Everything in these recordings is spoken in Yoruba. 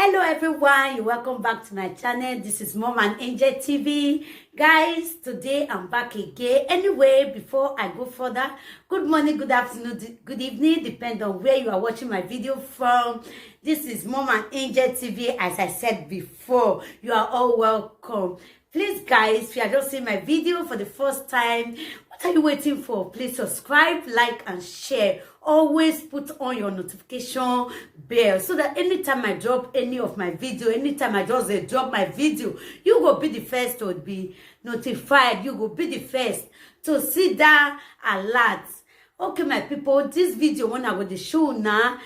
Hello everyone, you're welcome back to my channel. This is Mom and Angel TV. Guys, today I'm back again. Anyway, before I go further, good morning, good afternoon, good evening, depending on where you are watching my video from. This is Mom and Angel TV. As I said before, you are all welcome. Please guys, if you are just seeing my video for the first time, what are you waiting for? Please subscribe, like and share. Always put on your notification bell so that anytime I drop any of my video, anytime I just drop my video, you will be the first to be notified. You will be the first to see that alert. Okay, my people, this video when I go to show now,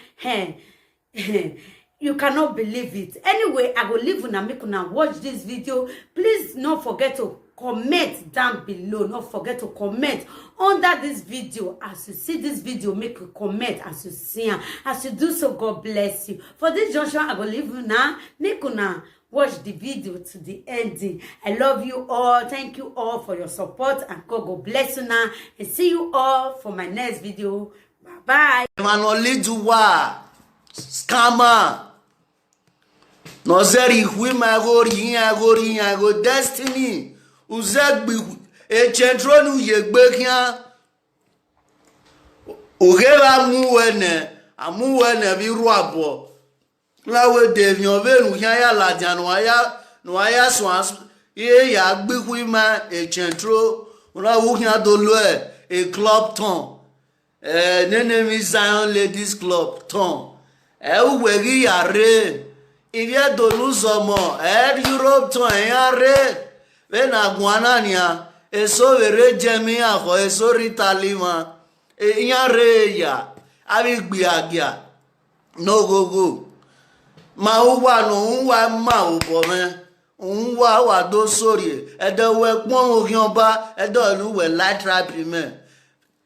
you cannot believe it. Anyway, I will leave una make una watch this video. Please don't forget to comment down below. Don't forget to comment under this video. As you see this video, make a comment as you see it. As you do so, God bless you. For this junction, I will leave you now. Make una watch the video to the ending. I love you all. Thank you all for your support, and God bless you now. And see you all for my next video. Bye bye. Scammer. No zeri hui magori go destiny. Uzegbi e centronu yegbekia. Ogeba amuwene bi ruabo. Lawe devyon venu ya la janwa no aya swans ye ya gbe hui ma e centro. Una wu ya dolo e club ton. Nenemi Zion Ladies Club ton. Wegi yare ivye dolu zomo Europe to yare ve na guanania eso vere jemi afo eso ritalima yare ya abi gbiagia no go ma uwa no uwa ma ubo me unwa wa do sori edewe pon ogianba edoluwe light trap me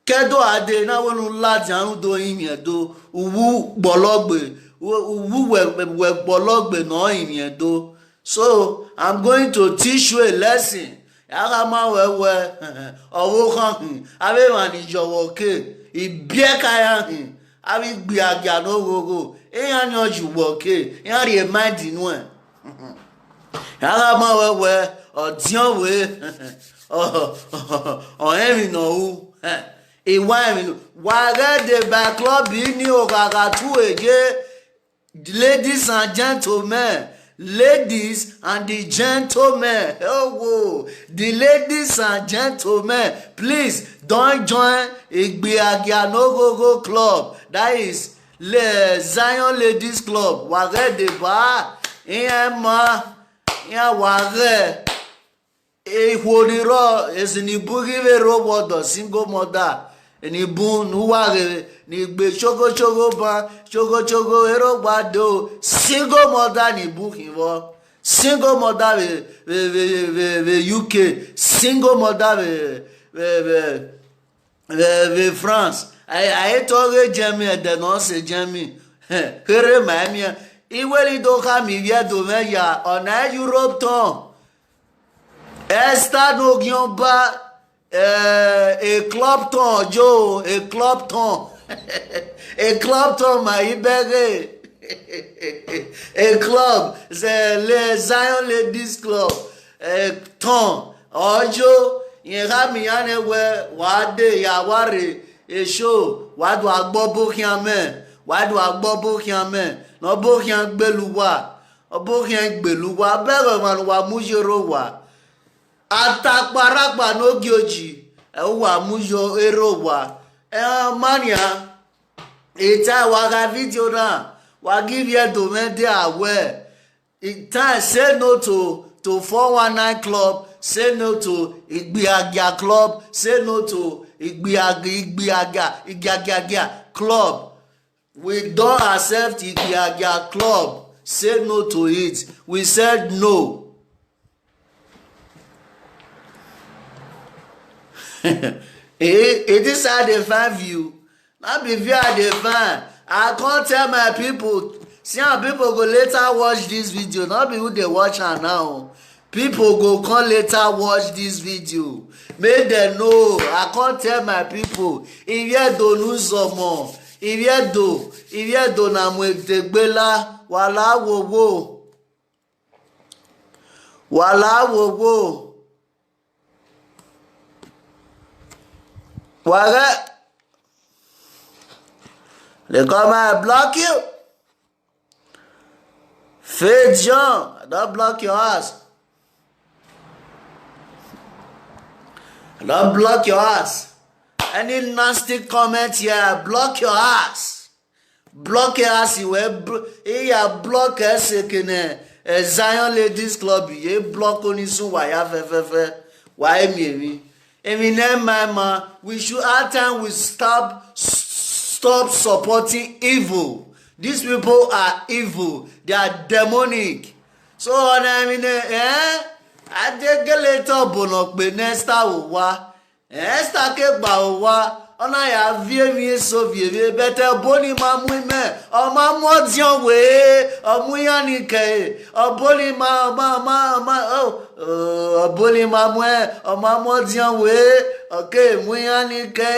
kedo ade na wonu lati arun do yin edo uwu bologbe uwu we bologbe no yin edo. So I'm going to teach you a lesson. Yaga ma wewe owo kan abe ma ni jowo ke ibieka ya hin abi gbe agia no gogo eyan yanju wo ke yan re mind nu e yaga ma wewe odion we o emi no wu Waga de back club in Ogaga to again. Ladies and gentlemen, ladies and the gentlemen, oh, the ladies and gentlemen, please don't join Igbiagia no go club. That is Zion Ladies Club. Waga de ba, waga. Honiro is in the boogie robot single mother. Ni bun nuware ni gbe chogo ba chogo ero gbado single mother ni booking wo single mother we UK single mother we France I told Germany de no se Germany kere Miami iweli do ka mi vie do me ya ona Europe ton esta no giomba a club ton Joe, a club ton a club ton my bege a club the Zion Ladies Club ton ojo yen mi ane we wa de ya ware e show wa do agbo bokian men wa do agbo bokian men no bokian gbeluwa bokian gbeluwa bere man wa mujero wa Atakparagba no gioji wa mujo erowa mania eta waga video na wa give you to me dey aware it time say no to 419 club, say no to Igbiagia club, say no to Igbiagia club. We don't accept Igbiagia club, say no to it. We said no. It is how they find you. Not be how they find. I can't tell my people. See how people go later watch this video. Not be who they watch her now. People go come later watch this video. Make them know. I can't tell my people. If you don't lose some more. If you do na mwetegbela wala wo. Waga. They come and block you. Faith John, don't block your ass. Don't block your ass. Any nasty comment here, block your ass. Block your ass. You block us. Zion Ladies Club. You block on this one. Why me? Mama, we should at time we stop supporting evil. These people are evil. They are demonic. So I mean, I take a little bonok be nesta wa. Esta ke ba wa. Ona ya vie so vie better boni mamu me. O mamu dion we. O muyani ke. O boni ma o boni mamu o mamu dion we. Okay, muyani ke.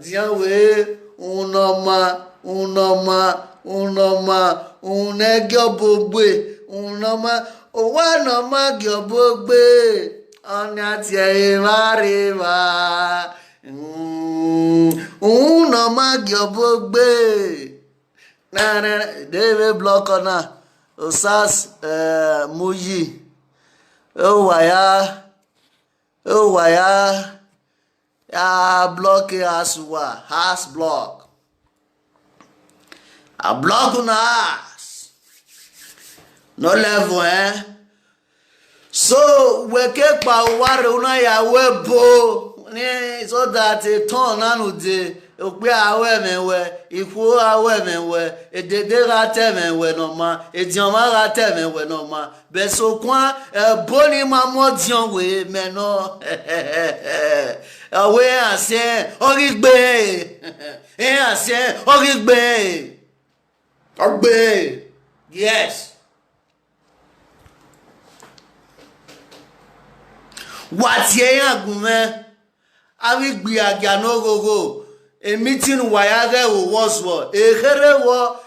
Dion we. Unoma, unegobogbe, unoma, owanoma gobogbe, onyati mariva, unoma gobogbe. Na David Blockona, Osas Muji, waya. Block aswa, has block. A block on us. No level, So we keep power una ya webo. So that a ton anu de okpe awe menwe, ifu awe menwe, edede rate menwe noma, edioma rate menwe noma. Beso kwa boni mamo dion we meno. Awe asien origbe. Asien origbe. Ogbe. Yes. What ye agume? Awi gbi agya no go. A meeting wayage wo waswo. Ehere wo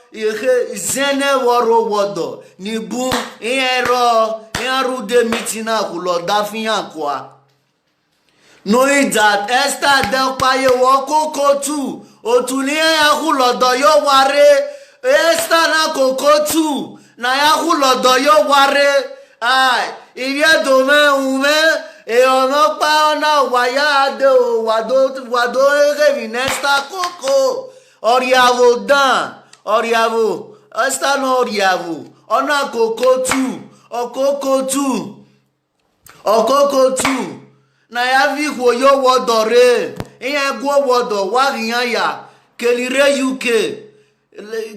zene woro wodo. Ni bu enru de meeting akulo dafian kwa. Knowing that Esther Delpaye woko tu. Otuni akulo do yo ware. Esther na koko tu. Na akulo do yo ware. Ai, iye do me ume. E ono pa ona waya de o wado egevi nesta koko oriavo dan oriavo esta no oriavo ona koko tu na ya vi wo yo wodore iyan gwo wodo wa riyan ya kelire UK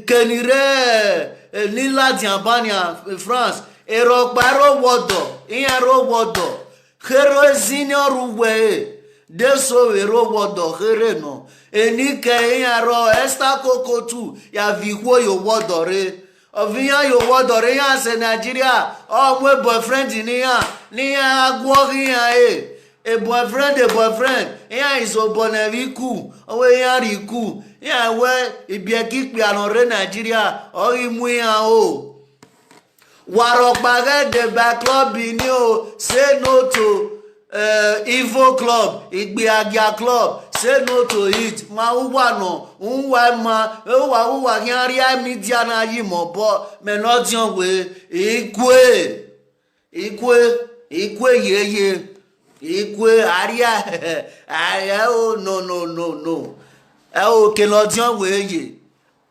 kelire lila diambania France ero paro wodo iyan ro wodo Hero senior we deso wero wodo here no enike yaro esta koko tu ya viwo yo wodore oviya yo wodore ya se Nigeria o mwe boyfriend ni ya agwo ya a boyfriend ya iso boneviku owe ya riku ya we ibiekikpe anore Nigeria o imu ya o Warokbage de back club binio say no to Evo club, Igbiagia club, say no to it. Ma uwa no, uwa hiaria media na yimo bo me no dion we ikwe yeye ikwe aria aya o no. E o ke no dion we ye.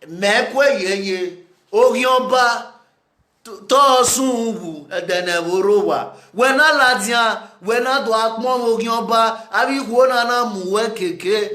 Me kwe yeye orionba to sunwu edene borowa wena ladia wena do akpon ogionba abi wona na muwe keke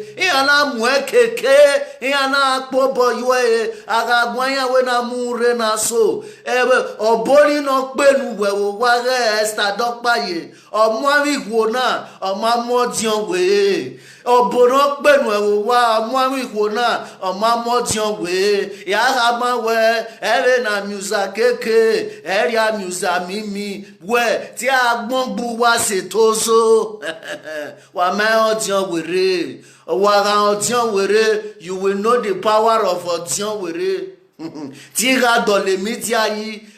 na muwe keke na akpo boywe agagwan ya wena mure na so ebe obori no penu wewo wa Esther dokpaye omo abi wona omo modion we obono penu wewo wa omo abi wona omo modion we ya hama we ebe na musa keke area musa mimi we ti agbon bu wa se tozo wa ma odion were wa ga odion were you will know the power of odion were Tira dans les médias.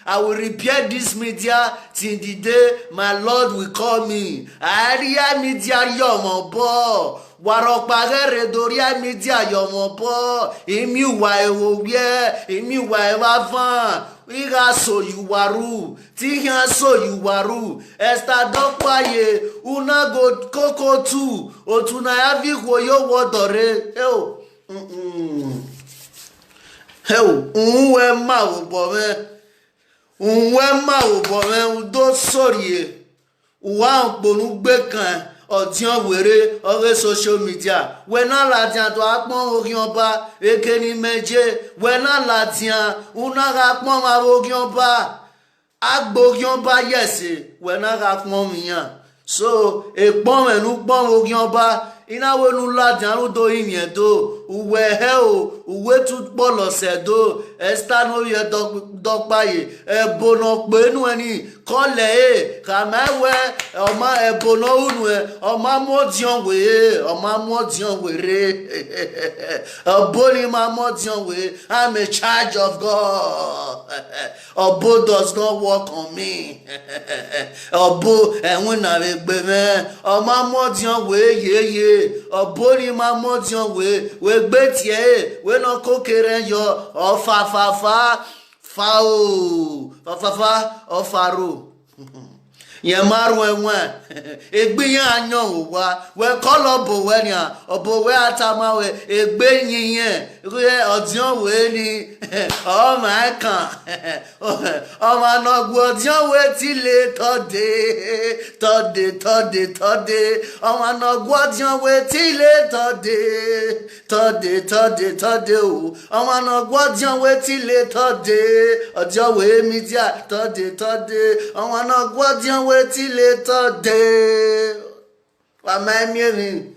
I will repair this media till the day my Lord will call me. Aria media yomo bo. Warokpagere doria media yomo bo. Emi wa ewo ye. Emi wa ewa van. Iga so you waru. Tiha so you waru. Esta dokwaye. Una go koko tu. Otuna yavi yo wodore. Eo. Hell, unwe ma ubome, udo sorry. Uwa bonu bekan, ODIONWARE, ore social media. When I ladian to akpon orionba, ekeni meje. When I ladian, una akpon ma orionba. Agbo orionba yesi, when I akpon miyan. So, ekpon menu bon orionba. Ina wenu ladian udo imiedo. Uwe heo, uwe tout bolo sedo, esta no ye dokbaye, ebono penu eni, kole kamewe, oma ebono unwe, oma ODIONWARE, Oboni ma ODIONWARE, I'm a charge of God. Obo does not work on me. Obo, and when I be me, oma ODIONWARE, ye, Oboni ma ODIONWARE, betie we no kokere yo fa o faro yemaru enwe egbiyan anyon wa we kolo bo we ni obo we atama we egbeyin yen ODIONWARE ni o ma kan o ma no gbo ODIONWARE ti le tode o ma no gbo ODIONWARE ti le tode o ma no gbo ODIONWARE ti le ODIONWARE media tode o ma no gbo ODIONWARE ti le wa ma mi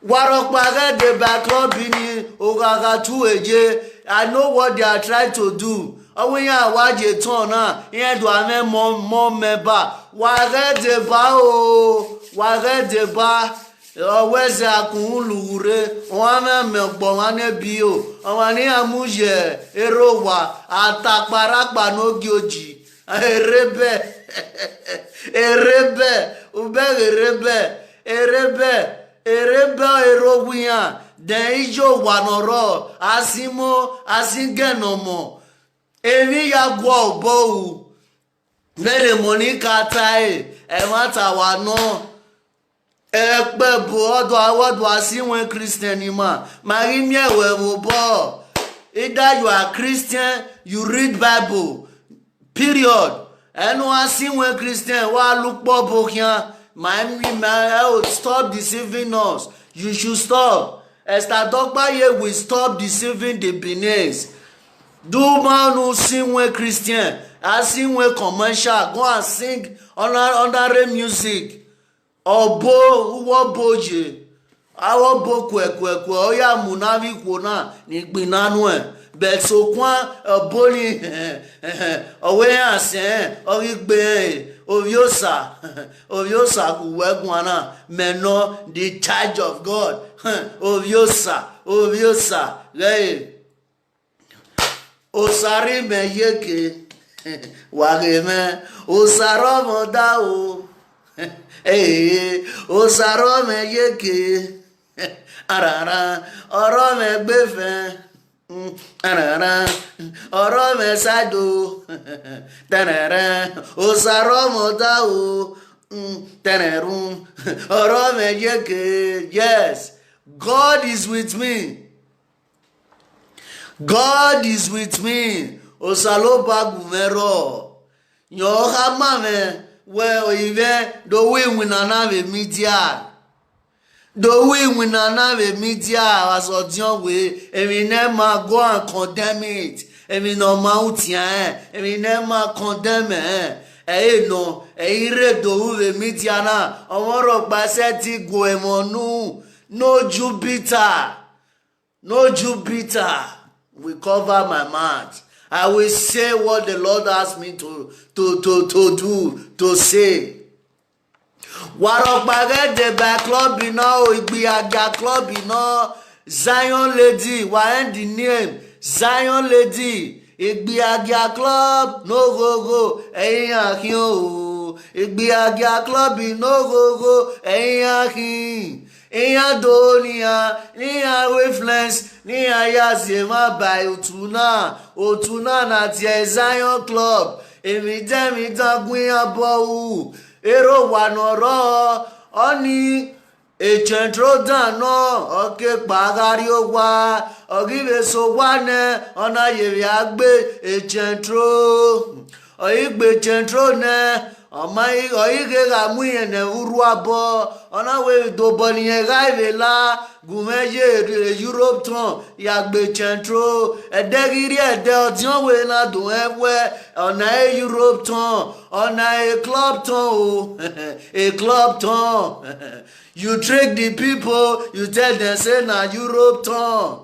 Warokpaga de baklobini ogaga tu eje. I know what they are trying to do. When you watch a ton, here do I mean more member. Wage de ba. Always a kunlure. Wana me bonane bio. Awani amuje erowa atakparakpa no gyoji. Erebe eroguyan den ijo wanoro asingenomo emi ya gwo obo mere monica tai e mata wa no epe bo odo asiwen Christian ma mari mi ewe bo either you are Christian you read Bible period enu asiwen Christian wa lupo bokian stop deceiving us. You should stop. Esther Dokbaye will stop deceiving the Benin. Do man who sing with Christian, I sing with commercial. Go and sing under music. Obo uwo boje. Awo bo kwe oya munavi kwona ni gbinanwe. Betso kwa boli owe ase origbe Oviosa kuwegwana meno the charge of God. Oviosa hey osari meyeke wageme osaro moda o hey osaro meyeke arara oro megbefe arara oro mesado tarara osaro moda o tararum oro meyeke. Yes, God is with me. God is with me. Osalo bagumero yo hamame we oive do we winana be media. The way we not have media as ODIONWARE, and we never go and condemn it. And we no mountain, and we never condemn it. No, read the media na. Omoro baseti go emonu. No Jupiter. We cover my mouth. I will say what the Lord asked me to say. Warokpage de ba club ina o igbiaga club ina Zion lady wa end the name Zion lady. Igbiagia club no go eyin o. Igbiagia club no go eyin. Eyan donia ni wavelengths ni ayaze ma by otuna na ti Zion club. Èmi dan gbin abo ero wa noro oni ecentro dano oke pagari owa ogibe so wane ona yewi agbe ecentro oyigbe centro ne omai oyige ga mu yen uru abo ona we do boni e ga ivela gumeje Europe ton yagbe centro edegiri ede odion we na do ewe ona Europe ton ona club ton o a club ton. You trick the people, you tell them say na Europe ton.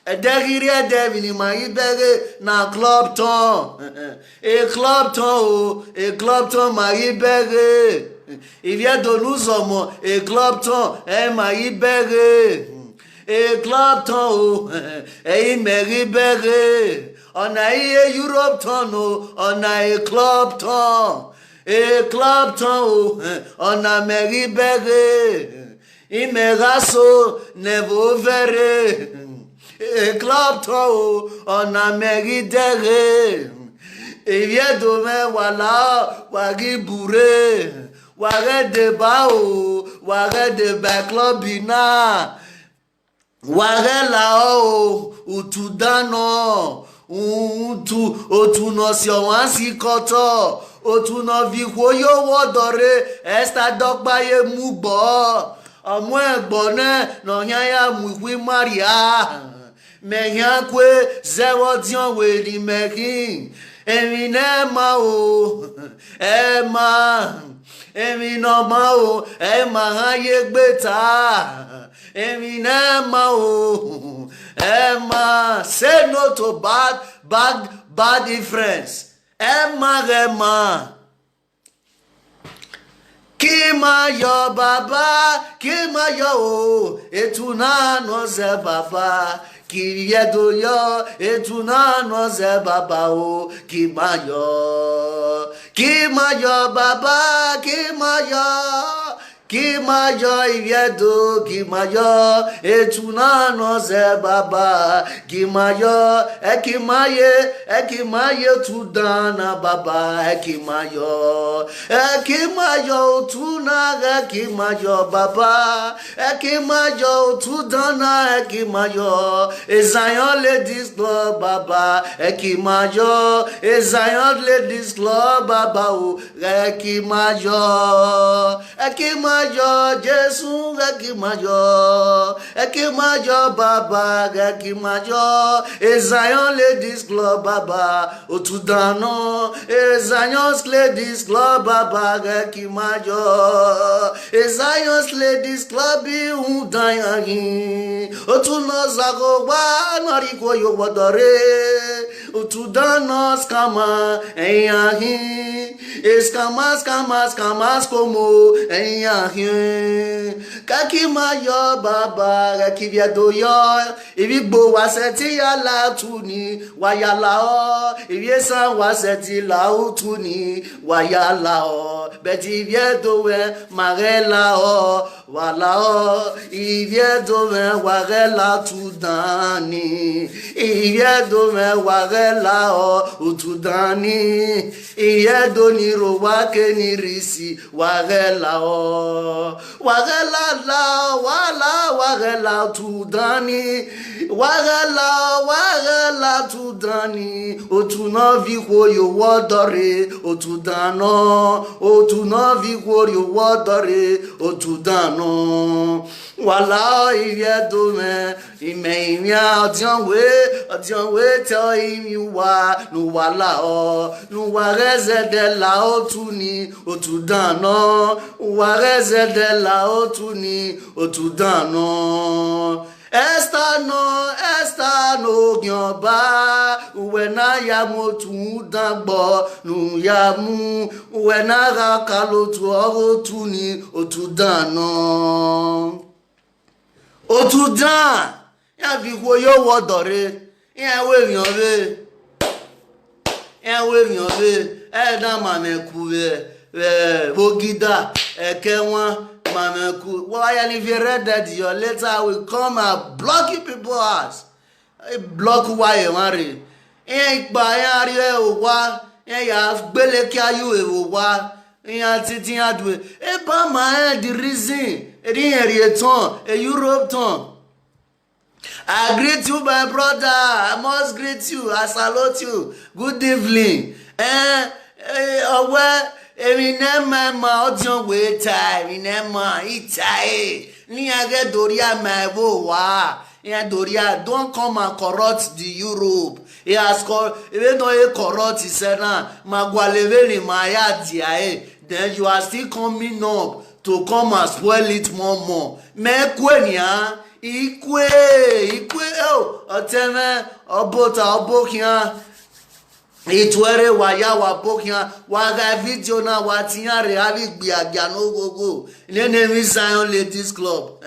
Edegiri edevini ma ibere na club ton. A club ton o, a club ton ma ibere. If you don't lose some, a club ton ma ibere. A club ton o, meri bere. On a Europe ton o, on a club ton. A club ton on a meri bere. Imeraso nevo vere. A club ton on a meri dere. E vient demain voilà wagi bourré. Wage de bao, wage de backlobina. Wage lao utudano. Otu no si owansi koto. Otu no vi yo wodore esta dogbaye mugbo omo egbone no yaya muwi maria meyan kwe zewo dion we ni mekin emi ne ma o emi no ma o haye gbeta emi ne ma o say no to bad difference. Emma Kima yo baba Kima yo etuna no ze baba Kiyedo yo etuna no ze baba o Kima yo baba Kima yo iviedo Kima yo etuna no ze baba Kima yo ekimaye tudana baba ekimayo tuna ekimayo baba ekimayo tudana ekimayo Zion Ladies Club baba ekimayo Zion Ladies Club baba o ekimayo Jesu ekimayo baba ekimayo Zion Ladies Club baba otudano Zion Ladies Club baba ekimayo Zion Ladies Club undayan otuno zago wa noriko yo wodore otudano skama eyahin skama como eyahin kakimayo baba ekiviado yo ibigbo waseti yala tuni wayala o ibiesa waseti la utuni wayala o beti viedo we marela o wala o iviedo we warela tudani iviedo we warela o utudani iviedo ni rowake ni risi warela o warela la wala warela tudani warela tudani otuna viko yo wodore otudano otuna viko yo wodore otudano wala iviedo me imenya odianwe tell him wa nu wala o nu wareze de la otuni otudano wareze de la otuni otudano Esta no gyoba uwena ya motu dagbo nu ya mu uwena ga kalotu otuni otudan ya bi wo yo wodore Yeah, we yove. Yeah, we yove. Da mameku Bogida Ekewa mameku. Why and if you read that your letter will come and block you people ass. Block why you marry. By area wa ya gbele kia you wa ya titi adwe ba ma the reason a Europe ton. I greet you my brother, I must greet you, I salute you. Good evening. Eminema ma audion way time minema itai ni age doria my wo wa. Yeah, Doria, don't come and corrupt the Europe. He has even though he corrupt, he said, then you are still coming up to come and spoil it more. Mekwenya, ikwe, oteme, obota, obokia, itwere waya wabokia, waga video na watinya rehavi biagya no go. Name is Zion Ladies Club.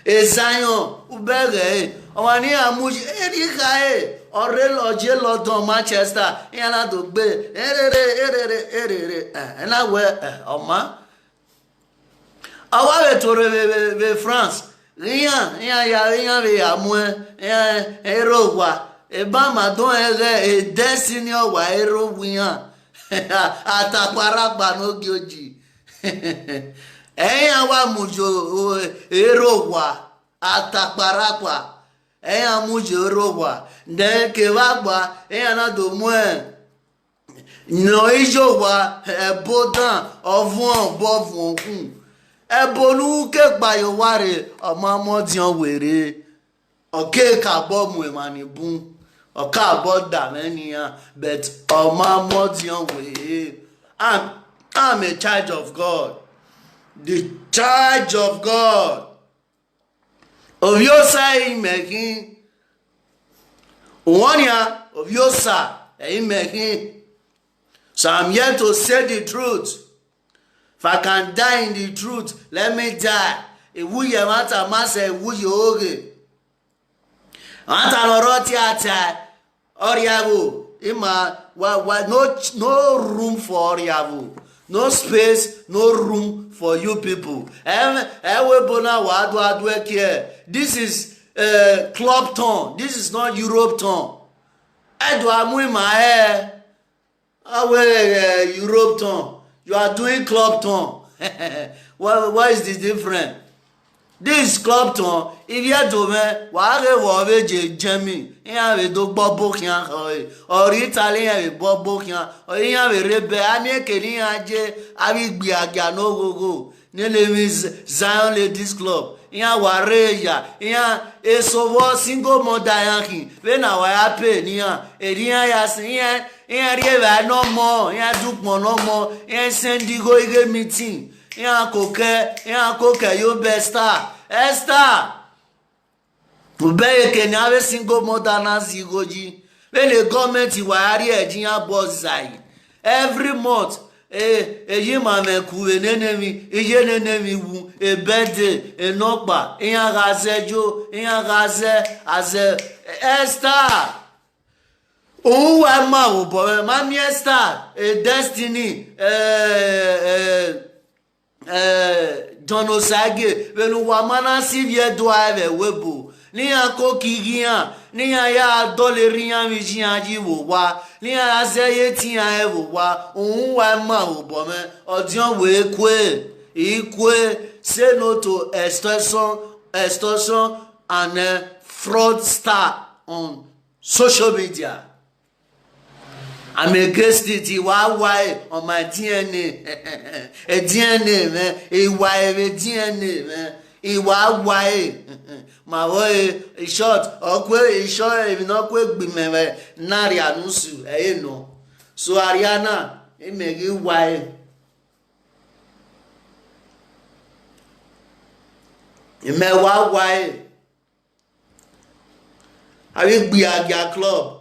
Zion ubere awani amuji erika ore loje London Manchester yana do gbe erere na we oma awa we tore be France rien ya be amue erogwa e ba ma don ere destiny wa erogwian ataparagba no gioji Eyan wa mujo erowa ataparapa eyan mujo erowa de ke wa gba eyan na do mu no ijo wa ebodan ovun bovun kun ebolu ke gba yo ware omo modian were oke ka bo mu mani bun oka bo da menian but omo modian we I'm a child of God. The charge of God of your side making one year of your side making. So I'm here to say the truth. If I can die in the truth, let me die. If we matter master, we yoge. Anta loroti ata oriabu. Ima no room for oriabu. No space, no room for you people. This is club town. This is not Europe town. Europe town. You are doing club town. What is the difference? This club town, if you are doing what Jamie, you have a dog bobokian or Italian bobokian or you have a rebel, I make a big no go. Name is Zion Ladies Club. Ya wareya, ya esovo single mother yanking. When I happy near Edia Yasin, ya river no more, ya duke no more, ya send the go meeting. Ya coke, you best star. Esther. Ubeye kenyawe single mother na zigoji. When the government iwari ejinya boss zai. Every month, eji mame ku enenemi, eje nenemi wu, e birthday, e nokba, eyan gaze jo, eyan gaze aze Esther. Oh, wa ma wo bo, mami Esther, destiny, John Osage, when Wamana Sivia do I have a webo. Nia Kokigia, Nia ya Dolerian Vigiaji wa, Nia Zayetia Ewa, Wama Bome, or John Wekwe, Eque, say no to extortion and fraudster on social media. I'm against it. Why on my DNA? A DNA, man. A DNA, man. Why? My way is short. Is short. If not quick, be me. Naria nusu. No. So Ariana, it make you why. You may why? I will be at your club.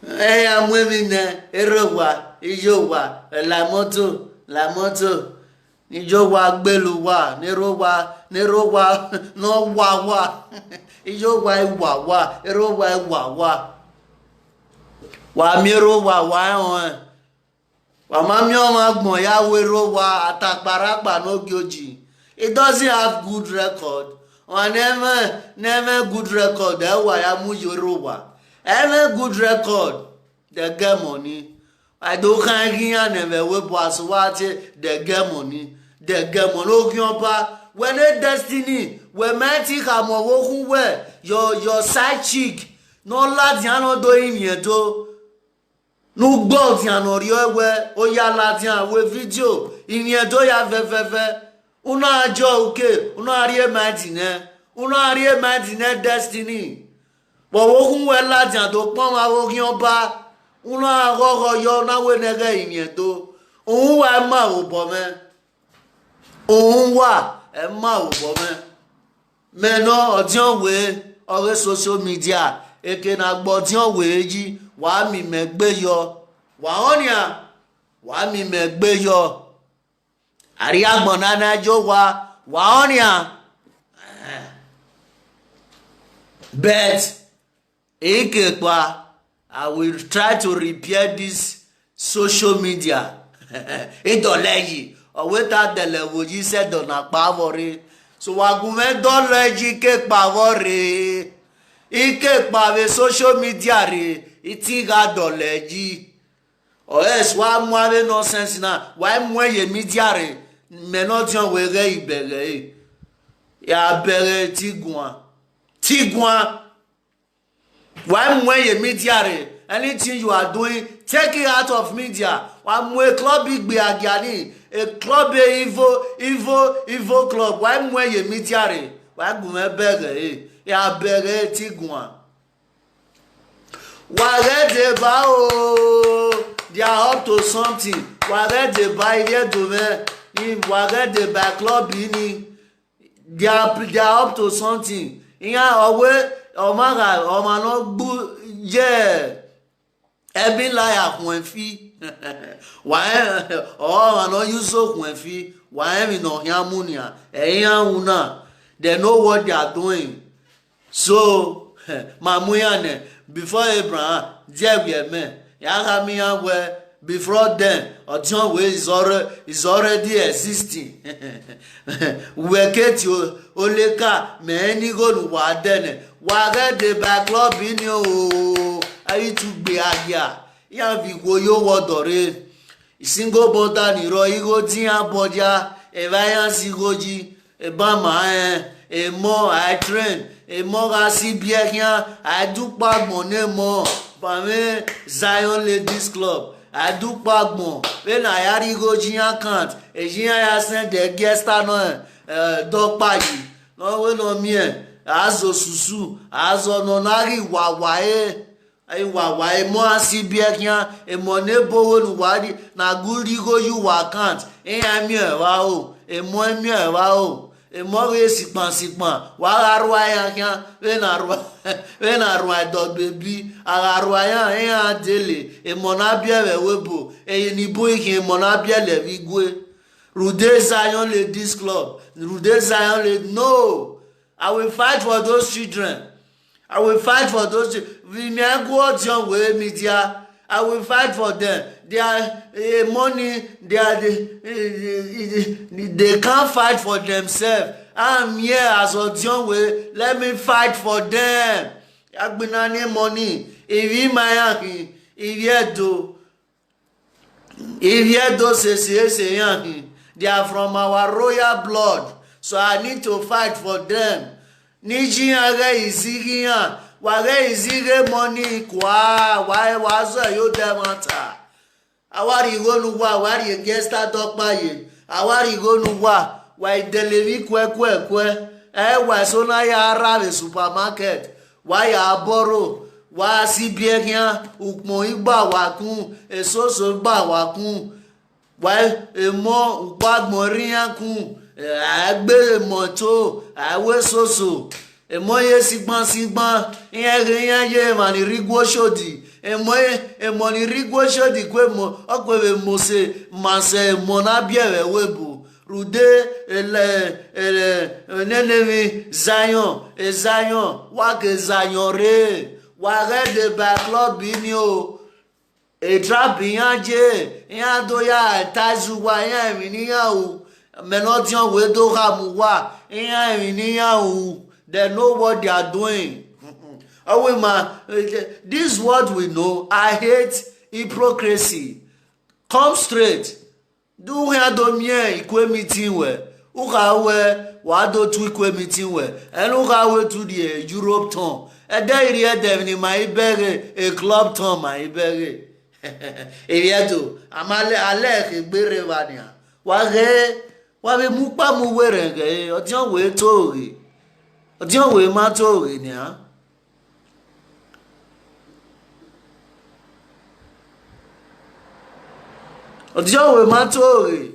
I'm women erowa ijowa la moto ijowa gbeluwa nerowa no wa ijo wa ero wa wa mi ro wa on wa ma mi o ma gbon ya we ro wa ataparapa no gyoji. It doesn't have good record. Or never good record. That's why I move Yoruba. Ever good record. They get money. I don't can't hear never we pass watch they get money. They get money. Okay, when they destiny, when magic am over where your side chick, no lad yano doing yet to. No gold yano riwe o ya lad yan we video. In ye do ya ve. Una ajo okay, una ari imagine destiny. But wo we lajan to pon wa wo ki oba, una gogo yo na we nege yin to. Ohun wa ma wo bo me. Ohun wa e ma wo bo me. Me no odion we ore social media eke na gbo odion we ji wa mi megbe yo. Wa onia wa mi megbe yo. Ari agbona na jo wa onia. But I will try to repair this social media. Idoleji oweta delewo ji se dona pavore. So wagume doleji ke pavore. Ike pave social media re itiga doleji. O es wa mu ave nonsense na wa mu ye media re. Menotion we re ibere ya bere tigwan why when you media re anything you are doing take it out of media wa mu a club big be agiani a club evil club why when you media re wa gume bere ya bere tigwan wa re de ba o they are up to something wa re de ba ile do me in wage the back club ini they are up to something iya owe omaga omano gbu je ebi liar kun fi why oh no use so kun fi why me no hiamunia eyan una they know what they are doing so mamuyane before Abraham je me ya ga mi we before then Otion way is already existing. We get you oleka many go wa then wa get the backlog in you ayi to be agia ya vi go yo wodore single border ni ro igo tin aboja e variance igoji e ba ma e mo I train e mo ga si bia I do pa money mo ba me Zion Ladies Club I do pagmo when I had go jian account e jian ya send the guest no dog payi no we no mi azo susu azo no nari wawae ai wawae mo asibia kian e mo ne bowo nu wadi na guri go you account e ami e wa o e mo mi e wa o e mo we sipan wa arwa ya kian we na arwa dog baby arwa ya e adele e mo na bia we webo e ni bo ikin mo na bia le vi gwe Rude Zion Ladies Club Rude Zion Ladies no I will fight for those children I will fight for those we me go John way media I will fight for them. Their money, they can't fight for themselves. I'm here as a young way. Let me fight for them. Agbinani money. If you my if you do say they are from our royal blood. So I need to fight for them. Niji aga isigiya. Wage izige money kwa why was you demata awari go nu wa wari against that dog paye awari go nu wa why delivery kwe wa so na ya ara supermarket why ya borrow wa si biegyan ukmo igba wa kun esoso gba wa kun why emo upagmo rian kun agbe moto awe soso emoye sigban iyan ye mani rigwo shodi emoye ni rigwo shodi kwe mo okwe mo se mase mo na biere webo rude nenemi Zion Zion wake Zion re wage de backlog bini o trap yan do ya tazu wa yan mi niyan o menodion we do ha mu wa yan mi niyan o they know what they are doing. Oh man, this is what we know. I hate hypocrisy. Come straight. Do here do me equal meeting where uka what do to equal meeting where and uka to the Europe town. And there here them in my bag a club town my bag. If you do, I'm a bere vania. What we mupa mu wearing or John way tori. Or John way matori nia. Ọjọ́ we matori.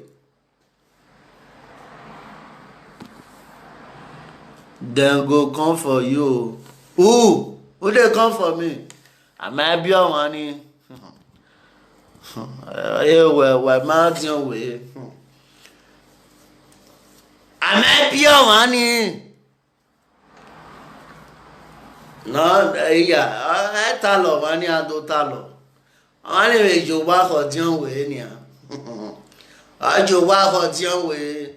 Then go come for you. Who they come for me? I might be on money. We mountain way. I might be on money. No, yeah, I tell money I do tell. Anyway, you walk or deal with any. I do walk or deal with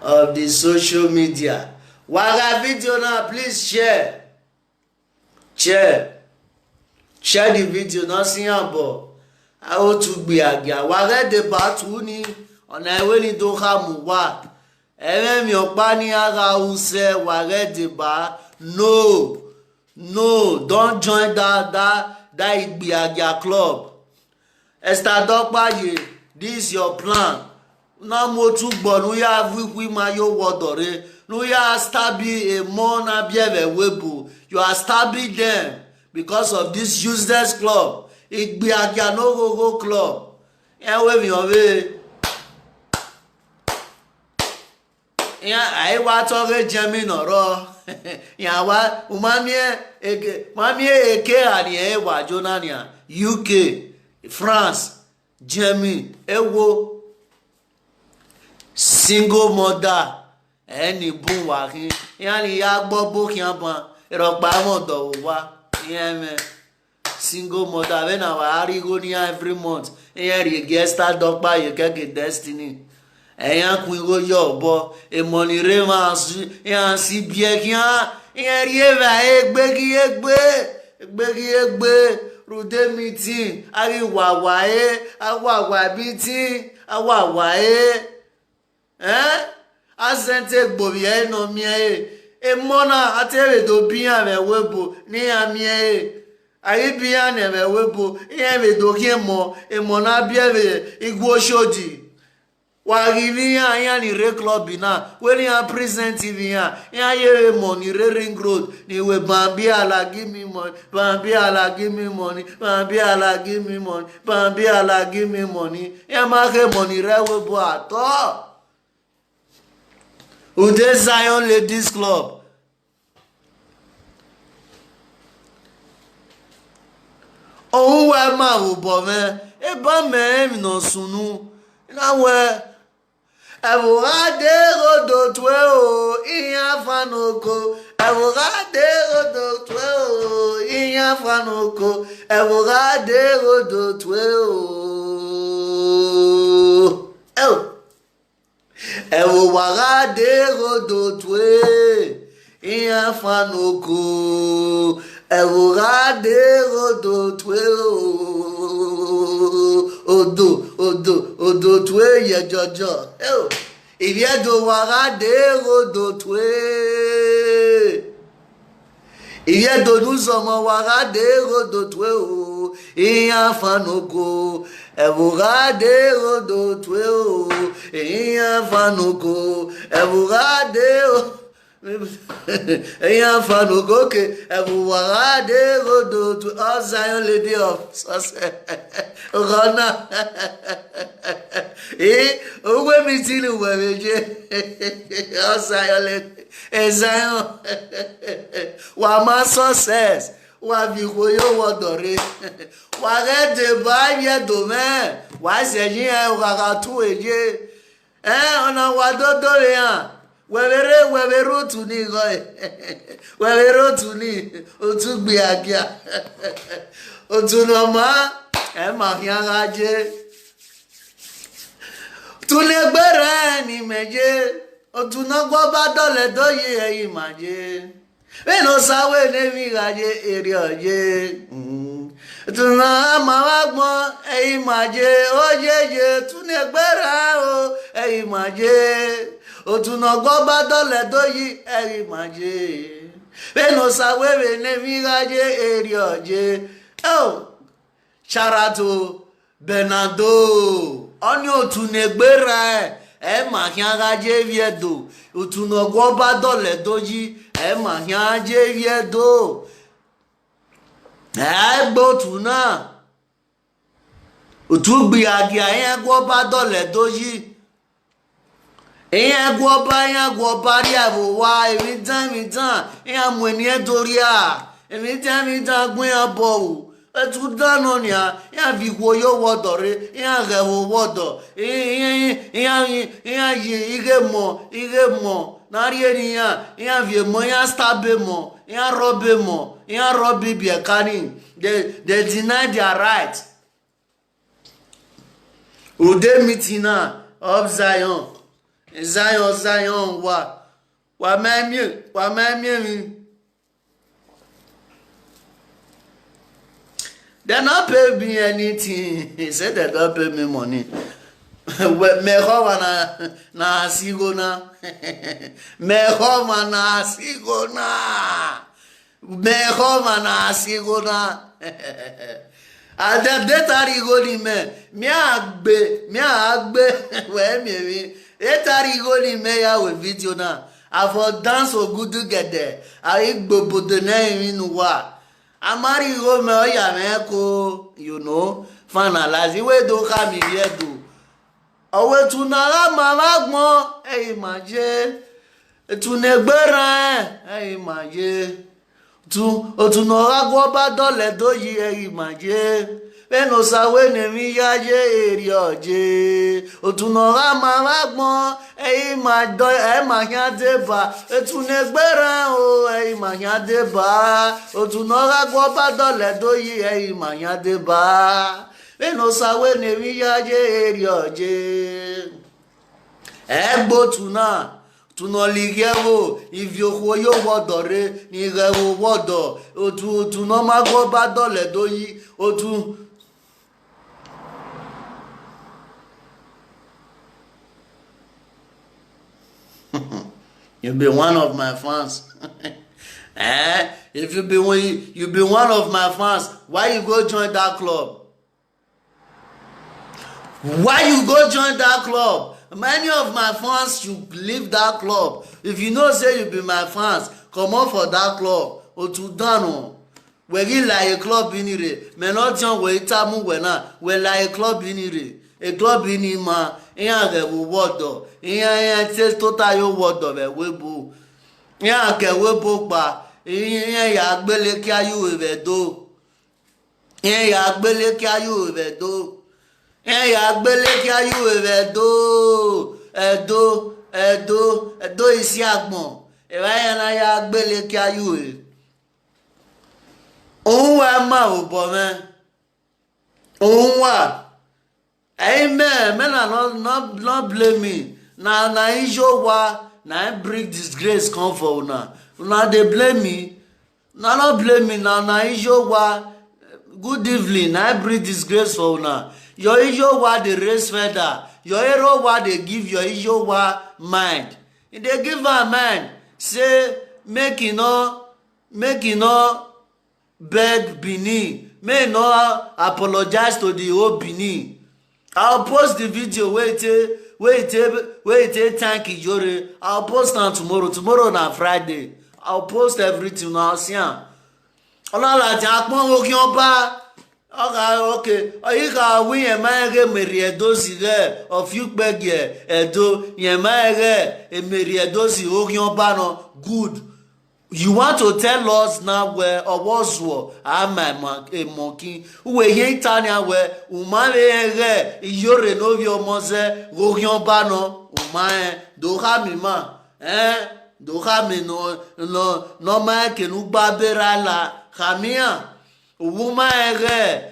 of the social media. Waga video now, please share. Share the video, not see about. I want to be a guy. Waga the batuni on I will do ham what. Even your bunny aga who say waga the bar. No, don't join that Igbiagia club. Esther Dokpaye, this is your plan. Na mo tu gbo nu ya wi ma yo wodore. Nu ya stabi a mon abieve webu. You are stabbing them because of this useless club. Igbiagia no go club. Ewe mi owe. I wa toge jemi noro. Yawa umamie eke ani ewa jonania UK France Germany ewo single mother any bun wa kin yani ya gbo bo kian ban iropa mo do wa yeme single mother when our arigo ni every month here you get start dokpa you get destiny eyan kun go yo bo e money re ma yan si bie kian yan rie va egbe rude meeting ari awawa meeting awawa asente gbobi no mi e mona atere do bian me webo ni ami ari bian me webo yan me do kin mo e mona biere igwo shodi Wagivia yani re club na when you present TV ya ye money re ring road ni we bambi ala give me money bambi ala give me money bambi ala give me money bambi ala give me money ya ma ke money re we bo ato Ude Zion Ladies Club ohun we ma wo bo me e ba me no sunu na we Evurade do tweo iya fanoko Evurade do tweo iya fanoko Evurade do tweo Evurade do tweo iya fanoko Evurade do tweo Odo twe ye jojo. If you do warade odo twe. If you do nuzomo warade odo twe o. Iya fanoko. Evurade odo twe o. Iya fanoko. Evurade o. Eyan fanoko ke Evurade odo to all Zion Lady of Success. Rona. Owe meeting we meje. All Zion Lady. Zion. Wa ma success. wa bi ko yo wodore wa ge de ba ye do me wa se yin e ka ka tu eje ona wa dodo ya wewere otu ni go wewere otu ni otu gbe agia otu no ma e ma fi ara je tu le gbere ni meje otu no gbo ba dole doye eyin ma je we no sawe ne mi gaje ere oje tu na ma wa gbon eyin ma je ojeje tu le gbere o eyin ma je otu no gbo ba dole doyi eyin ma je we no sawe ne mi gaje ere oje oh Charato Bernardo oni otu negbera e ma hian gaje viedo otu no gwo ba dole doji e ma hian je viedo e gbo tu na otu gbi agia yen gwo ba dole doji yen gwo ba ri abo wa every time yen mu eni e dori a every time gbin abo etu dano nia ya vi wo yo wodore ya ge wo wodo ya ye ige mo na ri eni ya vi mo ya stabe mo ya robe bi ekani they deny their right ude mitina of Zion wa memi they not pay me anything. He said they don't pay me money. Me home na sigona. Me home na sigona. Me home na sigona. And that are going me agbe where me etari going me ya with video na. I for dance o good together. I gbobo de na inu wa. Amari go me oya me ko you know finalize we do ka mi ye do owe tu na la mama gbon e ma je tu ne gbera e ma je tu o tu no ra gwo ba dole do yi e ma je we no sawe ne mi ya je eri oje o tu no ra mama gbon e ma do e ma yan de ba e tu ne gbera o e ma yan de ba o tu no ra gwo ba dole do yi e ma yan de ba we no sawe ne mi ya je eri oje egbo tu na tu no ligewo if yo yo wodore ni gewo wodo o tu no ma gwo ba dole do yi o tu you be one of my fans. If you be one of my fans, why you go join that club? Why you go join that club? Many of my fans should leave that club. If you know say you be my fans, come on for that club. O tu dano. We like a club inire. Me not join we tamu we na. We like a club inire. A club inima. Iya ge wo wodo. Iya te total yo wodo be webo. Iya ke webo pa. Iya ya gbele ki ayu we do. Iya ya gbele ki ayu we do. Iya ya gbele ki ayu we do. Edo isi agbon. Ewa ya na ya gbele ki ayu we. Ohun wa ma obo me. Ohun wa amen. Men are not blame me. Na issue wa na bring disgrace come for una. Una they blame me. Na not blame me. Na issue wa good evening. Na bring disgrace for una. Your issue wa the raise feather. Your hero wa they give your issue wa mind. If they give her mind, say make you no beg Benin. May no apologize to the whole Benin. I'll post the video wait thank you Jore. I'll post on tomorrow na Friday. I'll post everything now see am. Olala ti apon okin oba. Okay. Oyi ka wi yen ma ge meri edosi re of you gbege edo yen ma ge emeri edosi okin oba no good. You want to tell us now where or was war? I'm a monkey. We ain't tanya where Umare Yore Novio Mose, Gorion Bano, Umae, Dohamima, Dohami no man can Ubabera la Hamia, Umae,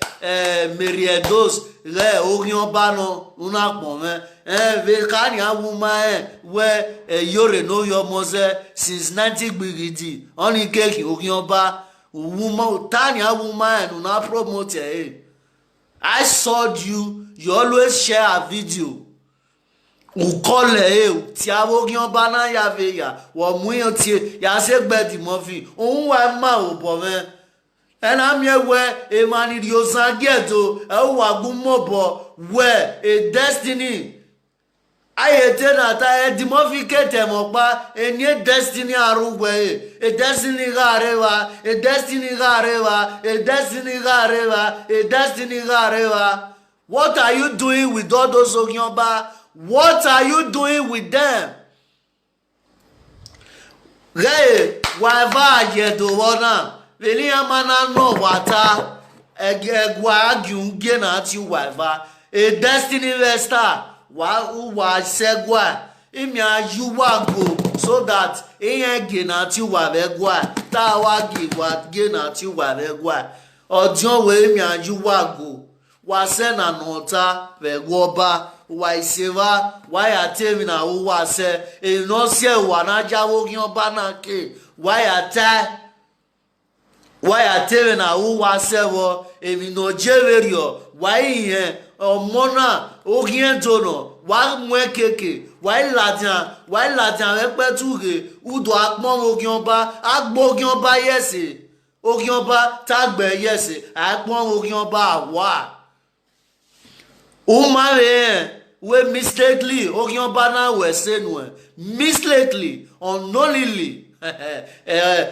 Meriedos, Re, Orion Bano, Unakome. Vekanya woman where Yore know your mother since 90 Brigidi. Only cake Ogyoba woman Tanya woman do not promote it. I saw you always share a video. Ukole Tiabo Gyoba na Yaveya, wa muyotie, Yasek the movie. Oh, I'm my and I'm here where a man idiosa ghetto, a wagumobo, where a destiny. I had that I had demoficate mokba a near destiny arugwe, a destiny gareva, a destiny gareva, a destiny gareva, a destiny gareva. What are you doing with all those Ogyoba? What are you doing with them? Gay, why ye do one? Velia mana no wata, egwa gyungen at you, wiva, a destiny vesta. Wa segwa imya yuwa go so that again at you wa begwa ta wa give what gain at you wa begwa ojo we imya yuwa go wa se na nota begwa wa iseva wa ya temi na wa se e no se wa na jawo gyan ba na ke wa ya temi na wa se wo emi no jeverio wa yen Mona, Ogientono, Wag Mwekeke, Why Latian, Repetuge, Udo Akmon Ogionba, Agbogionba yesi, Ogionba, Tagbe yesi, Akmon Ogionba, wa. Umare, we mistakenly, Ogionba na we senwe, mistakenly, unknowingly.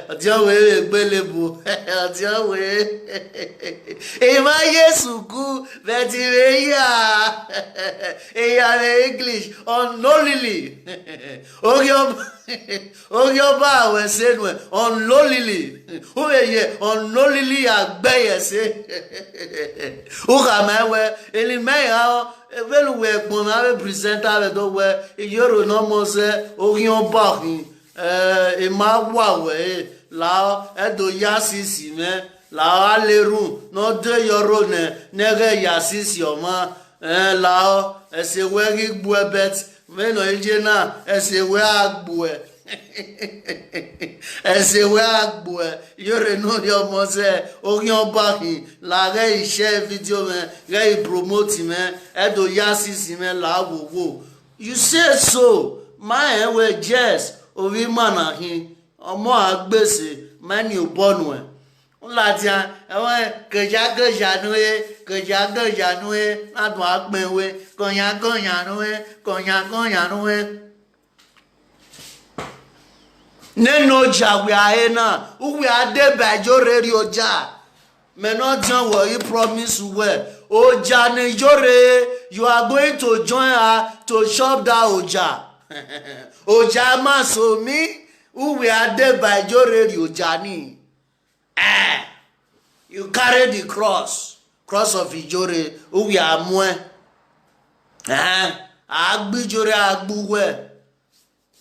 Adiawe gbelebu adiawe ema yesuku vetireya eya English unknowingly ogyoba we senwe unknowingly oyeye unknowingly agbeyese ukamawe elimeya velu we gbon na presenter do we yoro no mo se ogyoba Emawawe la edo yasisi me la aleru no de yoro nege yasisi oma la esewe gigbu bet me no ejena esewe agbu esewe agbu yore no yo mose ogyon bahi la ge share video me ge promote me edo yasisi me la wo you say so my we just ovi mana hin ọmọ agbese mani obonu nlatia ewe keja nuwe ladun agbenwe konya nuwe neno jawe ahena uwe adebajo reri oja meno jan wo you promise well oja ni jore you are going to join her to shop that oja Oja masomi uwe ade by joreri ojani. You carry the cross of Ijore uwe amwe. Agbijore agbuwe.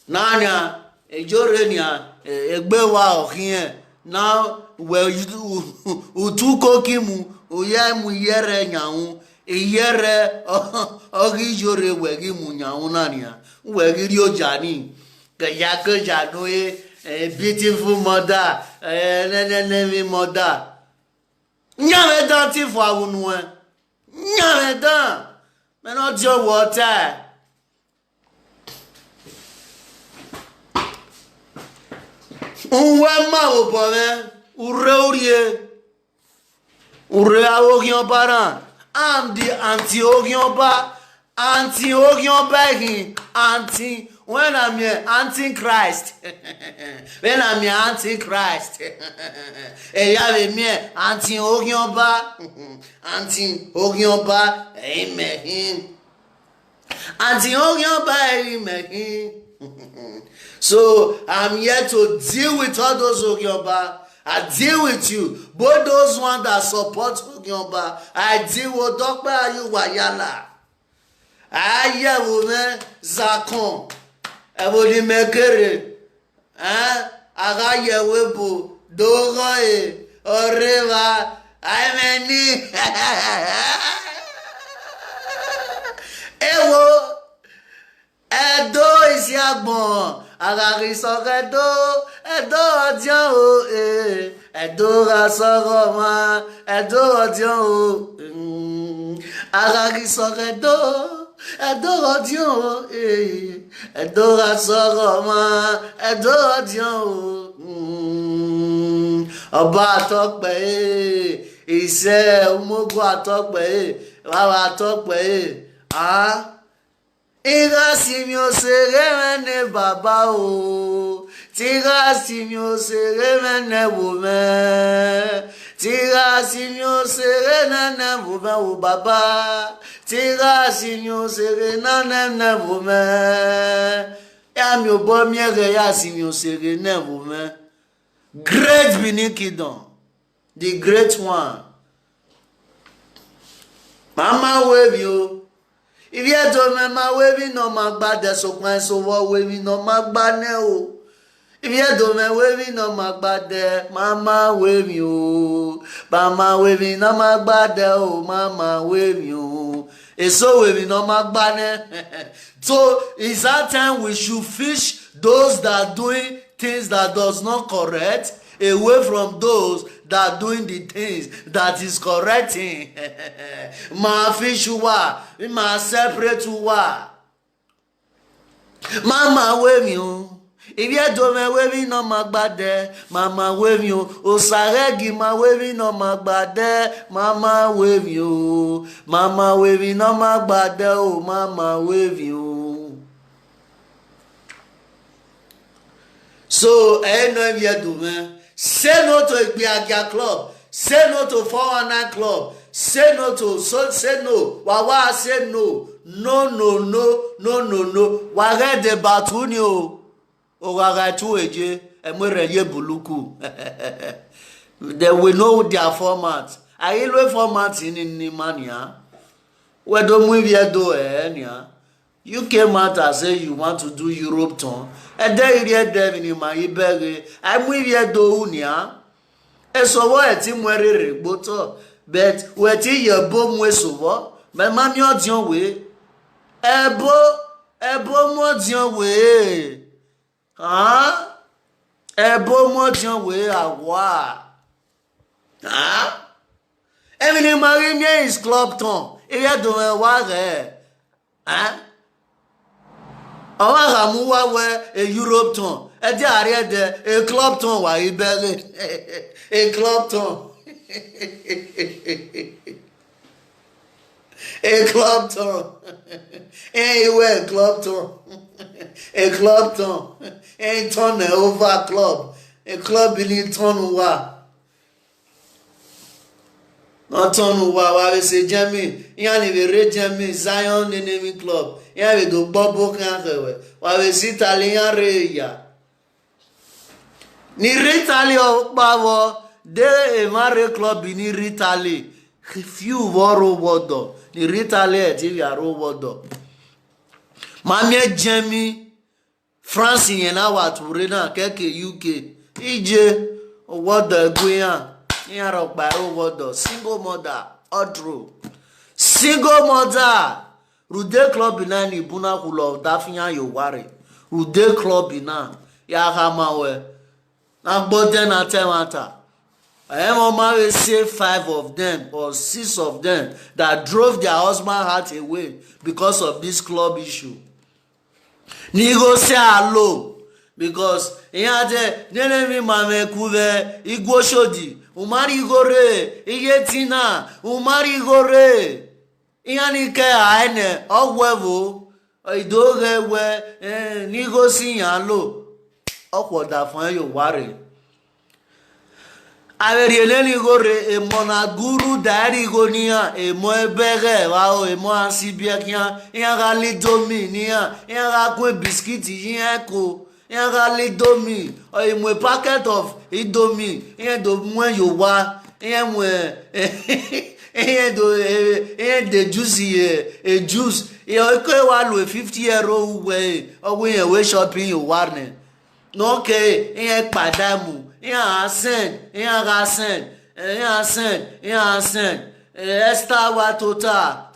Nanya ejore nia egbewa ohin now well utuko kimu oya mu yere nyaun iyere ogijore wegi mu nyaun nania. Wegiri ojani kaya no beautiful mother nenemi mother nyame dan ti fo awunu nyame dan me no jo water unwa ma obo me ure awogion bara am the anti-Ogyon begging, when I'm here, anti-Christ. When I'm here, anti-Christ. And you have me, anti-Ogyon ba, anti-Ogyon ba, amen. Anti-Ogyon ba, amen. So I'm here to deal with all those Ogionba. I deal with you. Both those ones that support Ogionba. I deal with Dr. Ayuwayala. Ayewume Zakon. Ebodi Mekere. Agayewebo. Dogoe. Oreva. Aimeni. Ewo. Edo isi agbon. Agari sọ̀rọ̀ ẹ̀dọ́ ọjọ́ o ẹ̀dọ́ ra sọ̀rọ̀ ma ẹ̀dọ́ ọjọ́ o agari sọ̀rọ̀ ẹ̀dọ́ ọjọ́ o ẹ̀dọ́ ra sọ̀rọ̀ ma ẹ̀dọ́ ọjọ́ o ọba àtọ́pẹ́ iṣẹ́ ọmọgùn àtọ́pẹ́ bàbá àtọ́pẹ́ Tirasi mi ò ṣeré mẹ́nẹ̀ bàbá o. Tirasi mi ò ṣeré mẹ́nẹ̀ wò mẹ́. Tirasi mi ò ṣeré mẹ́nẹ̀ wò mẹ́ wò bàbá. Tirasi mi ò ṣeré mẹ́nẹ̀ wò mẹ́. Yá mi ò bọ́ mi ẹ̀rẹ̀ yá sí mi ò ṣeré mẹ́nẹ̀ wò mẹ́. Great Benin Kingdom, the great one. Mama wave you. If you don't remember waving no magba de so kwan so wo waving no magba ne o. If you don't remember waving no magba de mama wave you. Mama waving no magba de o mama wave you. It's so waving no magba ne. So it's that time we should fish those that doing things that does not correct away from those that doing the things that is correcting. Ma fish wa, ma separate wa. Mama wave you. If you don't me waving no magbade, mama wave you. Osaregi ma waving no magbade, mama wave you. Mama waving no magbade, oh mama wave you. So I know if you do me. Say no to Igbiagia Club. Say no to 419 Club. Say no to say no. Wawa say no. No. Wage de batuni o. Owaga tu eje. Emwereye buluku. They will know their format. I ilwe format in mania. We don't move here do enya. You came out and say you want to do Europe tour. And then you hear them in my ibere. I'm with you do unia. And so what team were reboto. But what your bomb was over. My man your way. Ebo mo your way. Huh? Ebo mo your way awa. Huh? Every marry me is club town. If you don't want huh? Àwọn àmúwá wẹ a Europe town ẹjẹ́ àárẹ̀ dẹ a club town wà ibẹ̀rẹ̀ a club town a club town ìwé a club town a club town a turn over club a club ní turn wà not turn wà wà wẹ́ ṣe jẹ́mi ìyá ni wẹ́rẹ́ jẹ́mi Zion Enemy Club. Yeah, we do bobo kankewe. Wa we si Italian reya. Ni ritali o bawo de e mare club ni ritali. Few woro wodo. Ni ritali e ti ya ro wodo. Mamie Jemi France yen na wa ture na keke UK. Ije wodo eguyan. Yen ro pa ro wodo. Single mother odro. Single mother. Rude club ina ni buna kulo dafinya yo ware. Rude club ina ya hamawe. Na gbode na temata. I am married say 5 of them or 6 of them that drove their husband heart away because of this club issue. Ni go say hello because iyaje nenemi mame kuve igwo shodi umari gore iyetina umari gore Iyani ke aene ogwevo idoge we ni go si yan lo opoda fun yo ware Averieleni gore e monaguru dari gonia e mo ebere wa e mo ansibiakia e ga le dominia e ga kwe biscuit yin ko e ga le domi o e mo packet of indomie e do mo yo wa e mo e do e de juice e juice e o ko wa lo 50 € we o we shopping you warne no ke e padamu send. Esta wa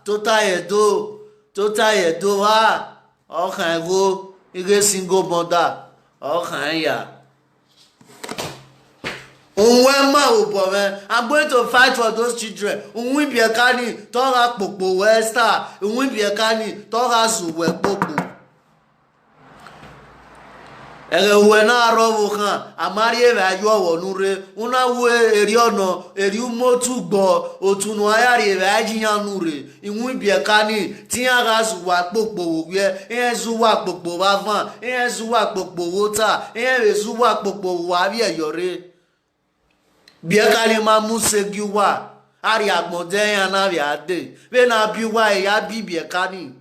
tota edo ha. Okay, go. You single mother. Okay, yeah. I'm going to fight for those children. Unwibiakani, Tora Popo, Westa, Unwibiakani, Tora Zuwe Popo. Wena rovo kan amarie va yo wonure una we eriono eriumotu gbo otunu ayari va jiyan nure iwun biekani ti ara zuwa popo we zuwa popo ba fan zuwa popo wota zuwa popo wa bi eyore biekani ma musegi wa ari agbonde yan na bi ade be na bi wa ya bi biekani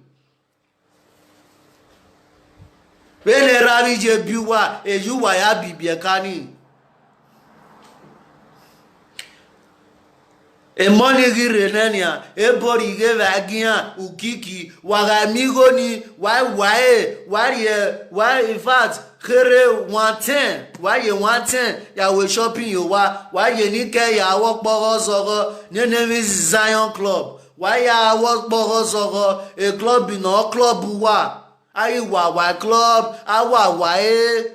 Bene rabi je biwa ejuwa ya bibiekani. E money gire nenia e bori ge vagia ukiki wagamigo ni why in fact kere 110 why you 110 ya we shopping you why you ni ke ya wo poro sogo nene Zion club why ya wo poro sogo a club no club wa Ayi wa club, awa e.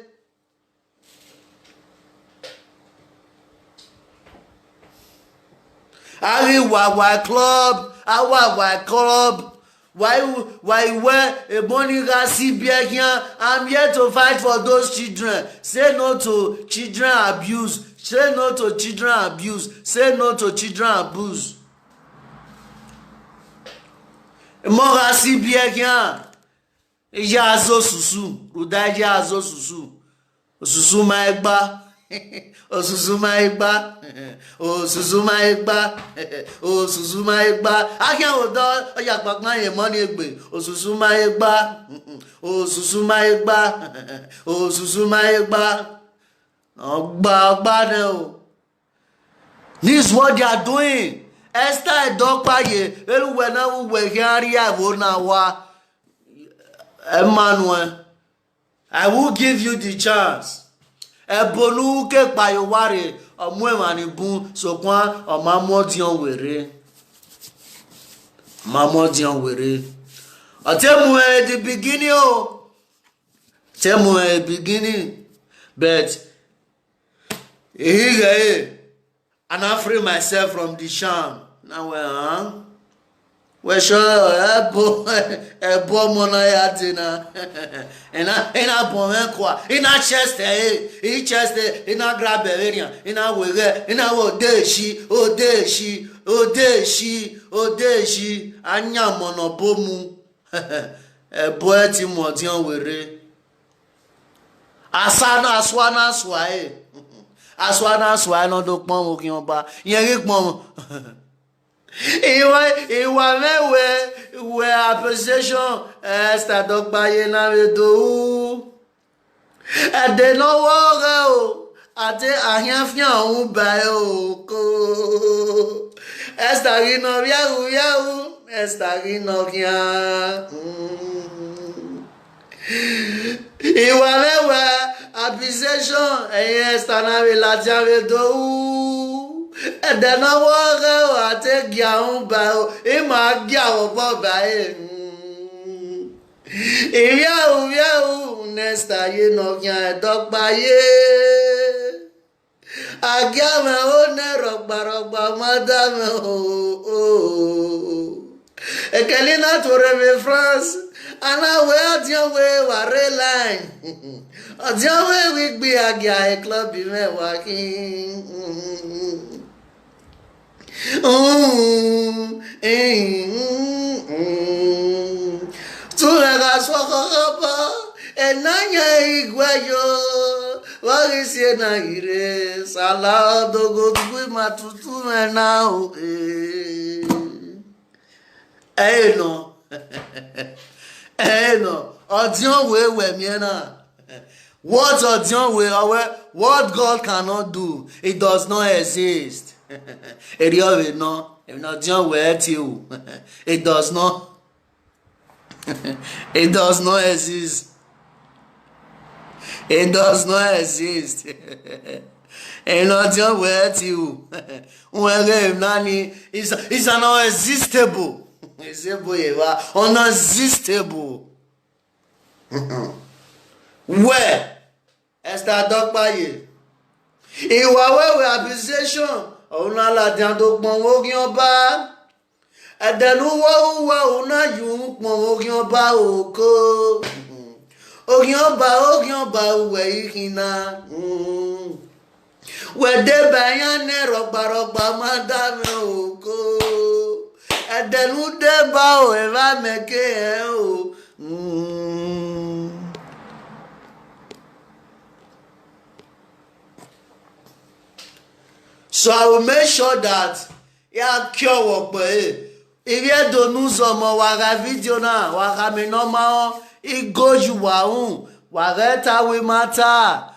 Ayi wa club, awa club. Why where a money gasi here? I'm here to fight for those children. Say no to children abuse. Say no to children abuse. Say no to children abuse. More gasi here. Ija azo susu, rudaji azo susu. Susu maegba. Susu maegba. Susu maegba. Susu maegba. Akia odo oya papma ye money egbe. Susu maegba. Susu maegba. Susu maegba. Ogba ne o. This is what they are doing. Esther edokpaye, eluwe na uwe hiari avo na wa. Emmanuel, I will give you the chance. Ebonu ke payoware omwemani bun sokwan ODIONWARE. ODIONWARE. Atemu at the beginning Temu at the beginning. But and I free myself from the sham. Now we sure ebo mona ya tina ena bomen kwa ina chest ina grab area ina wege ina odeshi anya mono bomu ebo eti ODIONWARE asana aswana no do pon okin oba yen ri pon Iwa mewe appreciation stadokbaye na do ade no wo ate ahiafian un ba ko estari no yahu estari no kia Iwa mewe appreciation stanawe la jave do and I walk out, take your bow, in my gal boba. If Nesta, you know, your dog by ye. I got my own rock, madame. A Kalina to France, and I wear your way, line. ODIONWARE will be a guy club in walking. Tunaga swakaba enanya igwayo What is here na ire? Sala dogo dugwe matutu mena o. Eh no. Eh no. ODIONWARE we miena. What ODIONWARE? What God cannot do, it does not exist. It ODIONWARE too. It does not. It does not exist. It does not exist. And ODIONWARE too. It's an unexistable. It's unexistable. Where? Esther Dokpaye. Ìwà wẹ̀wẹ̀ accusation. Òun náà làdìyàn tó pọ̀n orí ọba. Ẹ̀dẹ̀lúwọ́ wúwa òun náà yìí ń pọ̀n orí ọba òkó. Orí ọba wẹ̀ ìkìnnà. Wẹ̀dẹ̀bẹ̀ yẹn ní rọ̀gbàrọ̀gbà máa dá mi òkó. Ẹ̀dẹ̀lú dẹ́bà ò ẹ̀fà mẹ́kẹ́ ẹ̀ o. So I will make sure that ya cure work if you don't know some waga video na waga me normal it goes you waun wareta we mata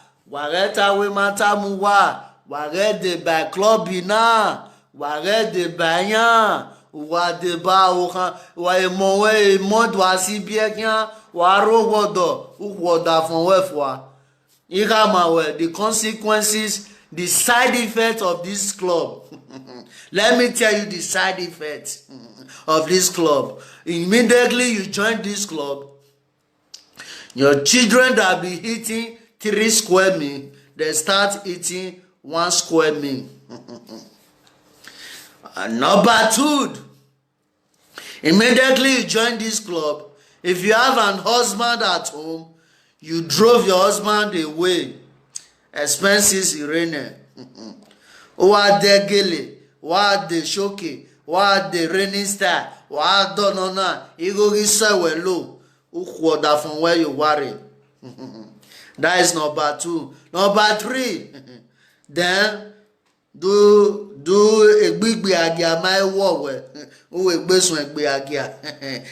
muwa ware de by club na ware de bayan wa de ba o kan wa e mo do asi bi e kan wa ro wodo woda fun we fwa ika ma we the consequences. The side effect of this club. Let me tell you the side effect of this club. Immediately you join this club, your children that be eating 3 square meal, they start eating 1 square meal. Number 2, immediately you join this club, if you have an husband at home, you drove your husband away. Expenses irene. Wa de gele, wa de shoke, wa de raining star, wa donona, igogi sewelo, ukwoda from where you worry. That is number 2. Number 3, then do egbigbe agia my war we. Uwe gbesun egbe agia.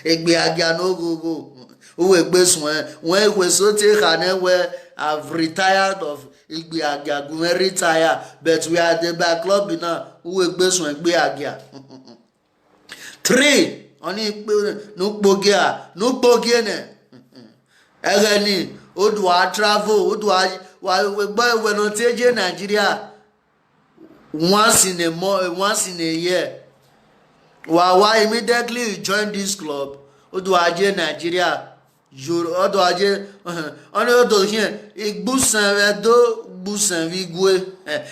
Egbe agia no go. Uwe gbesun when we so take an we have retired of Igbe agia we retire, but we are the back club now. Uwe gbesun egbe agia. 3, oni no pogia ne. Egeni odwa travel, odwa we no teje Nigeria once in a year. Why immediately you join this club? Odwa je Nigeria. Odwa je oni odo here igbusan vedo gbusan vigwe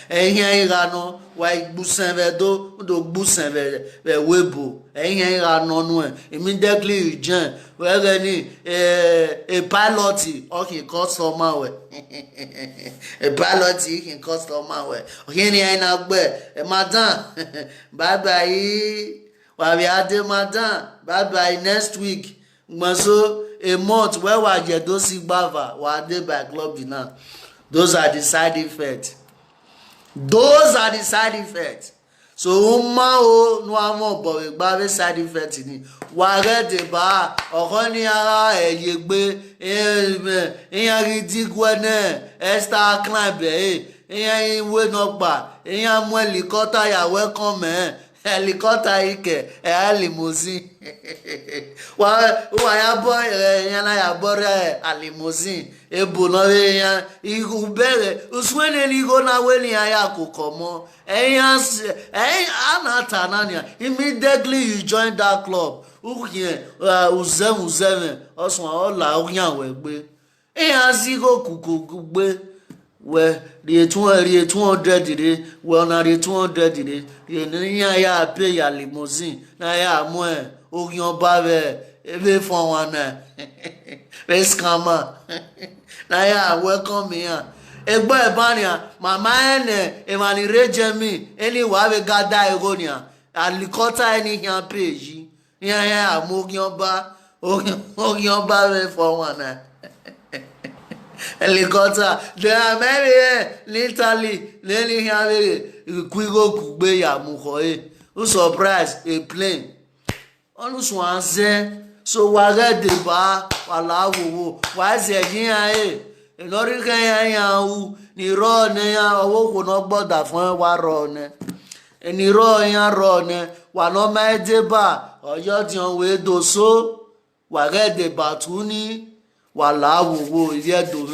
eyan irano wa igbusan vedo odo gbusan ve webo eyan irano nu immediately you join where ni a pilot okay customer we a pilot can customer we okay ni na gbe madam bye bye wa we ade madam bye bye next week so a month where we get those bava wa dey by club now. Those are the side effects. So uma o no amo bo we gba side effect ni wa re de ba okan ni ara eyegbe eyan ridi gwene Esther climb eyan we no gba eyan mu helicopter ya welcome helicopter ike limousine wa ya boy yana ya bore limousine ebo no yan igu bere uswene ni go na we ni aya kokomo anata nania immediately you join that club uye uzem osun ola oyan we gbe si go kuku gbe we the 200 dire we na the 200 dire ni ya pay ya limousine na ya mo oyan ba be ebe fun wan na be scammer na ya welcome me egbo ebania mama ene emani rejemi eni wa be gada egonia alikota eni yan page ya mo oyan ba be fun wan na helicopter de America Italy neli here quigo kugbe ya muho who surprise a plane onu swanze so waga de ba wala wo wa se yin aye lori kan ya u ni ro ne ya owo ko no gboda fun wa ro ne eni ro yan ro ne wa no ma de ba oyo ti on we do so waga de ba tu ni wala wo iviedo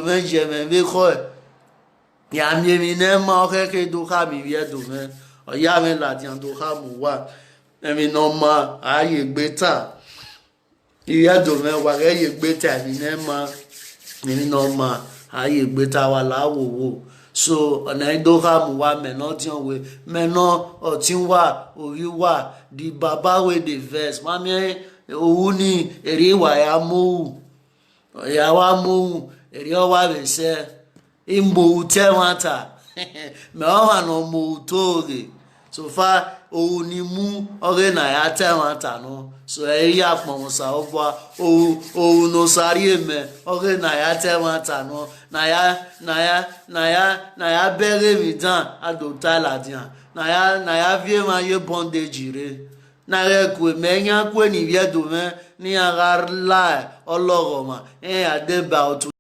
men je men ve ko ya mi ne ma ke do ka mi iviedo men oya men la ti an do ka mu wa emi no ma aye gbeta iviedo men wa ke ye gbeta mi ne ma emi no ma aye gbeta wala wo so ọ̀nà ìdókà mú wa mẹ́nà tí wọ́n wé mẹ́nà ọ̀tí wà orí wà di bàbá wey dey vex mami owó ní èrè ìwà ya mọ́wù ọ̀yà wa mọ́wù èrè ọwà bẹ̀sẹ̀ ìmọ̀wù tẹ́ wọn ta mẹ́wọ́n wà nà mọ̀wù tó rè so fa owó ní mú ọ̀rẹ́ nà ya tẹ́ wọn ta nù so ẹ̀rí àpọ̀n sa ọ̀fọ̀ owó nà sáré mẹ́ ọ̀rẹ́ nà ya tẹ́ wọn ta nù na ya bere mi dan adota la dian na ya vie ma ye bondage re na re ku me nya ku ni vie do me ni ara la oloro ma ya de ba otu